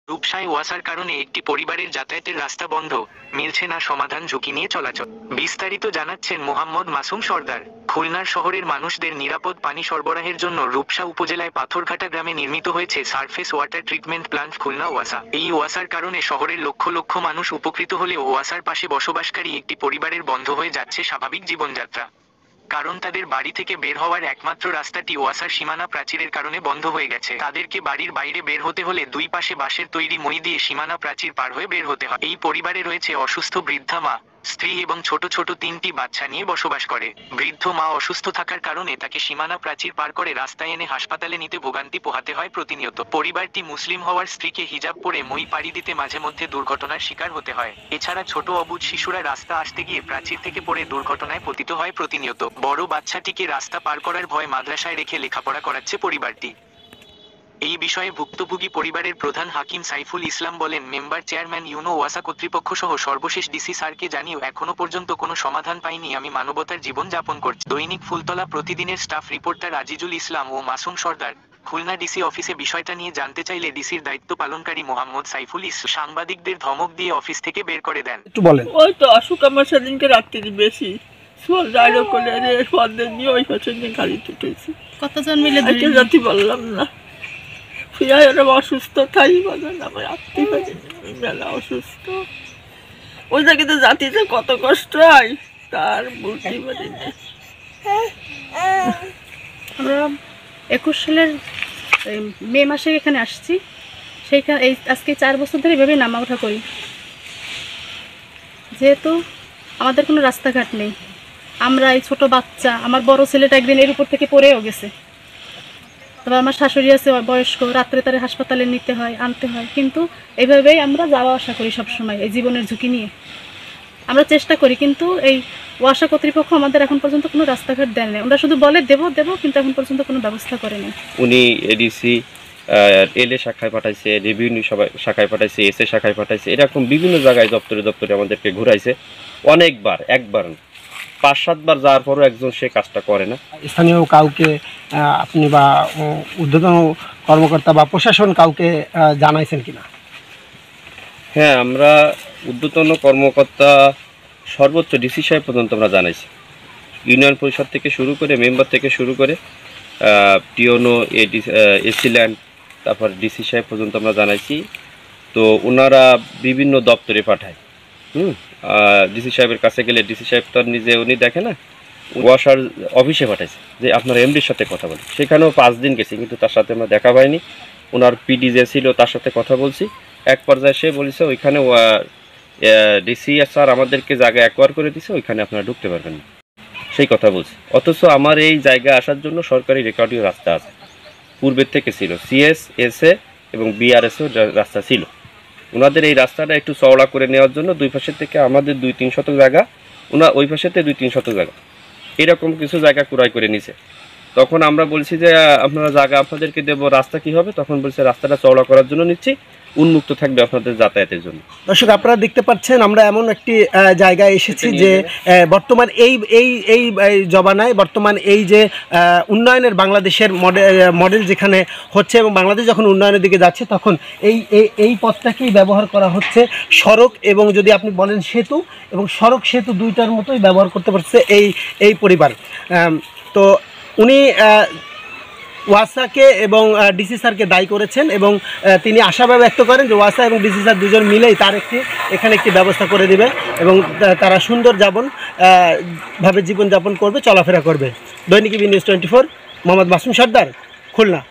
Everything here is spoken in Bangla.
রূপসায় ওয়াসার কারণে একটি পরিবারের যাতায়াতের রাস্তা বন্ধ, মিলছে না সমাধান, ঝুঁকি নিয়ে চলাচল। বিস্তারিত জানাচ্ছেন মোহাম্মদ মাসুম সর্দার। খুলনার শহরের মানুষদের নিরাপদ পানি সরবরাহের জন্য রূপসা উপজেলায় পাথরঘাটা গ্রামে নির্মিত হয়েছে surface water treatment plant Khulna ওয়াসা। এই ওয়াসার কারণে শহরের লক্ষ লক্ষ মানুষ উপকৃত হলেও ওয়াসার পাশে বসবাসকারী একটি পরিবারের বন্ধ হয়ে যাচ্ছে স্বাভাবিক জীবনযাত্রা। কারণ তাদের বাড়ি থেকে বের হওয়ার একমাত্র রাস্তাটি ওয়াসার সীমানা প্রাচীরের কারণে বন্ধ হয়ে গেছে। তাদেরকে বাড়ির বাইরে বের হতে হলে দুই পাশে বাঁশের তৈরি মই দিয়ে সীমানা প্রাচীর পার হয়ে বের হতে হয়। এই পরিবারে রয়েছে অসুস্থ বৃদ্ধা মা, স্ত্রী এবং ছোট ছোট 3টি বাচ্চা নিয়ে বসবাস করে। বৃদ্ধ মা অসুস্থ থাকার কারণে তাকে সীমানা প্রাচীর পার করে রাস্তায় এনে হাসপাতালে নিতে ভোগান্তি পোহাতে হয় প্রতিনিয়ত। পরিবারটি মুসলিম হওয়ার স্ত্রীকে হিজাব পরে মই পাড়ি দিতে মাঝে মধ্যে দুর্ঘটনার শিকার হতে হয়। এছাড়া ছোট অবুঝ শিশুরা রাস্তা আসতে গিয়ে প্রাচীর থেকে পড়ে দুর্ঘটনায় পতিত হয় প্রতিনিয়ত। বড় বাচ্চাটিকে রাস্তা পার করার ভয় মাদ্রাসায় রেখে লেখাপড়া করাচ্ছে পরিবারটি। এই বিষয়ে ভুক্তভোগী পরিবারের প্রধান হাকিম সাইফুল ইসলাম বলেন, মেম্বার চেয়ারম্যান ইউনো ওয়াসা কর্তৃপক্ষ সহ সর্বশেষ ডিসি স্যারকে জানিয়েও এখনো পর্যন্ত কোনো সমাধান পাইনি। আমি মানবতার জীবন যাপন করছি। দৈনিক ফুলতলা প্রতিদিনের স্টাফ রিপোর্টার আজিজুল ইসলাম ও মাসুম সর্দার। খুলনা ডিসি অফিসে বিষয়টা নিয়ে জানতে চাইলে ডিসির দায়িত্ব পালনকারী মোহাম্মদ সাইফুল ইসলাম সাংবাদিকদের ধমক দিয়ে অফিস থেকে বের করে দেন। একটু বলেন। ওই তো অসুখ আমার সেদিনকে রাত্রি বেশি নিয়ে ওই পেছনে গাড়িতে উঠেছি। কতজন মিলে জাতি বললাম না, অসুস্থ থাই বাজান, আমার আত্মীয় মেলা অসুস্থ। ওই জায়গাতে জাতিতে কত কষ্ট হয় তার বুঝতে পারি না। আমরা 21 সালের মে মাসে এখানে আসছি। সেইখানে আজকে 4 বছর ধরে এভাবে নামা ওঠা করি। যেহেতু আমাদের কোনো রাস্তাঘাট নেই, আমরা এই ছোট বাচ্চা, আমার বড় ছেলেটা একদিন এর উপর থেকে পড়েও গেছে। তবে আমার শাশুড়ি আছে বয়স্ক, রাত্রে তারে হাসপাতালে নিতে হয়, আনতে হয়। কিন্তু এইভাবেই আমরা যাওয়া আসা করি সবসময়, এই জীবনের ঝুঁকি নিয়ে আমরা চেষ্টা করি। কিন্তু এই ওয়াসা কর্তৃপক্ষ আমাদের এখন পর্যন্ত কোনো রাস্তাঘাট দেন না। ওরা শুধু বলে দেব দেব, কিন্তু এখন পর্যন্ত কোনো ব্যবস্থা করে না। উনি এডিসি এলএ শাখায় পাঠাইছে, রেভিনিউ শাখায় পাঠাইছে, এসএ শাখায় পাঠাইছে, এরকম বিভিন্ন জায়গায় দপ্তরে আমাদেরকে ঘুরাইছে অনেকবার, একবার 5-7 বার যাওয়ার পরও একজন সে কাজটা করে না। স্থানীয় কাউকে আপনি বা ঊর্ধ্বতন কর্মকর্তা বা প্রশাসন কাউকে জানাইছেন কিনা? হ্যাঁ, আমরা ঊর্ধ্বতন কর্মকর্তা সর্বোচ্চ ডিসি সাহেব পর্যন্ত আমরা জানাইছি। ইউনিয়ন পরিষদ থেকে শুরু করে, মেম্বার থেকে শুরু করে টিওনো, এসি ল্যান্ড, তারপর ডিসি সাহেব পর্যন্ত আমরা জানাইছি। তো ওনারা বিভিন্ন দপ্তরে পাঠায়। ডিসি সাহেবের কাছে গেলে ডিসি সাহেব তো নিজে উনি দেখে না, ওয়াসার অফিসে পাঠাইছে যে আপনার এমডির সাথে কথা বলে। সেখানেও 5 দিন গেছি, কিন্তু তার সাথে আমরা দেখা পাইনি। ওনার পিডি যে ছিল তার সাথে কথা বলছি। এক পর্যায়ে সে বলেছে ওইখানে ডিসি স্যার আমাদেরকে জায়গা অ্যাকোয়ার করে দিছে, ওইখানে আপনারা ঢুকতে পারবেন না, সেই কথা বলছে। অথচ আমার এই জায়গায় আসার জন্য সরকারি রেকর্ডিং রাস্তা আছে, পূর্বের থেকে ছিল। সিএস, এসএ এবং বিআরএসও রাস্তা ছিল। ওনাদের এই রাস্তাটা একটু চওড়া করে নেওয়ার জন্য দুই পাশের থেকে আমাদের 2-3 শতক জায়গা, ওই পাশেতে 2-3 শতক জায়গা, এরকম কিছু জায়গা ক্রয় করে নিছে। তখন আমরা বলছি যে আপনারা জায়গা আপনাদেরকে দেবো, রাস্তা কি হবে? তখন বলছে রাস্তাটা চওড়া করার জন্য নিচ্ছি, উন্মুক্ত থাকবে আপনাদের যাতায়াতের জন্য। দর্শক, আপনারা দেখতে পাচ্ছেন আমরা এমন একটি জায়গায় এসেছি যে বর্তমান এই জমানায়, বর্তমান এই যে উন্নয়নের বাংলাদেশের মডেল যেখানে হচ্ছে এবং বাংলাদেশ যখন উন্নয়নের দিকে যাচ্ছে, তখন এই পথটাকেই ব্যবহার করা হচ্ছে সড়ক এবং যদি আপনি বলেন সেতু, এবং সড়ক সেতু দুইটার মতোই ব্যবহার করতে পারছে এই পরিবার। তো উনি ওয়াসাকে এবং ডিসি স্যারকে দায়ী করেছেন এবং তিনি আশাবাদ ব্যক্ত করেন যে ওয়াসা এবং ডিসি স্যার দুজন মিলেই তার এখানে একটি ব্যবস্থা করে দেবে এবং তারা সুন্দর ভাবে জীবনযাপন করবে, চলাফেরা করবে। দৈনিক নিউজ 24, মোহাম্মদ মাসুম সর্দার, খুলনা।